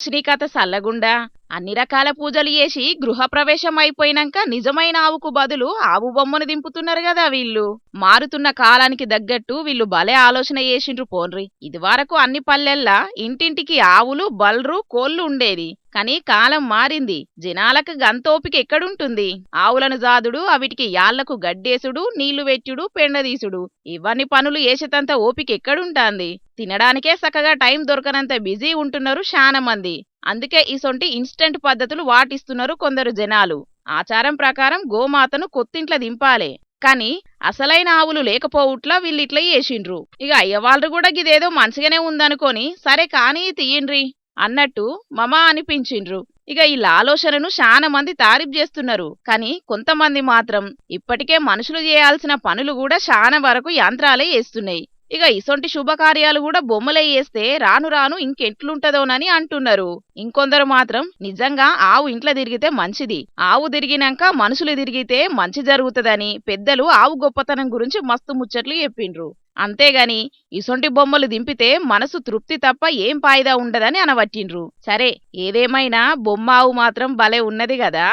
శ్రీకథ సల్లగుండా అన్ని రకాల పూజలు చేసి గృహప్రవేశం అయిపోయినాక నిజమైన ఆవుకు బదులు ఆవు బొమ్మను దింపుతున్నారు కదా వీళ్ళు. మారుతున్న కాలానికి తగ్గట్టు వీళ్ళు భలే ఆలోచన చేసిండ్రు పోన్రి. ఇదివరకు అన్ని పల్లెల్లా ఇంటింటికి ఆవులు బల్రు కోళ్లు ఉండేది. కాని కాలం మారింది. జనాలకు గంతోపిక ఎక్కడుంటుంది? ఆవులను జాదుడు, అవిటికి యాళ్లకు గడ్డేసుడు, నీళ్లు వెట్టుడు, పెండదీసుడు, ఇవన్నీ పనులు చేసేటంత ఓపిక ఎక్కడుంటాంది? తినడానికే సక్కగా టైం దొరకనంత బిజీ ఉంటున్నారు శానా మంది. అందుకే ఇసొంటి ఇన్స్టెంట్ పద్ధతులు వాటిస్తున్నారు కొందరు జనాలు. ఆచారం ప్రకారం గోమాతను కొత్తింట్ల దింపాలే, కాని అసలైన ఆవులు లేకపోవుట్లా వీళ్ళిట్లా చేసిండ్రు. ఇక అయ్యవాళ్ళు కూడా గిదేదో మంచిగానే ఉందనుకొని సరే కానీ తీయండ్రి అన్నట్టు మమా అనిపించిండ్రు. ఇక వీళ్ళ ఆలోచనను శానా మంది తారీఫ్ చేస్తున్నారు. కాని కొంతమంది మాత్రం ఇప్పటికే మనుషులు చేయాల్సిన పనులు కూడా శానా వరకు యంత్రాలే చేస్తున్నాయి. ఇక ఇసొంటి శుభకార్యాలు కూడా బొమ్మలే చేస్తే రాను రాను ఇంకెట్లుంటదోనని అంటున్నారు. ఇంకొందరు మాత్రం నిజంగా ఆవు ఇంట్లో తిరిగితే మంచిది, ఆవు తిరిగినాక మనుషులు తిరిగితే మంచి జరుగుతుందని పెద్దలు ఆవు గొప్పతనం గురించి మస్తు ముచ్చట్లు చెప్పిండ్రు. అంతేగాని ఇసొంటి బొమ్మలు దింపితే మనసు తృప్తి తప్ప ఏం ఫాయిదా ఉండదని అనవట్టిండ్రు. సరే ఏదేమైనా బొమ్మ ఆవు మాత్రం భలే ఉన్నది కదా.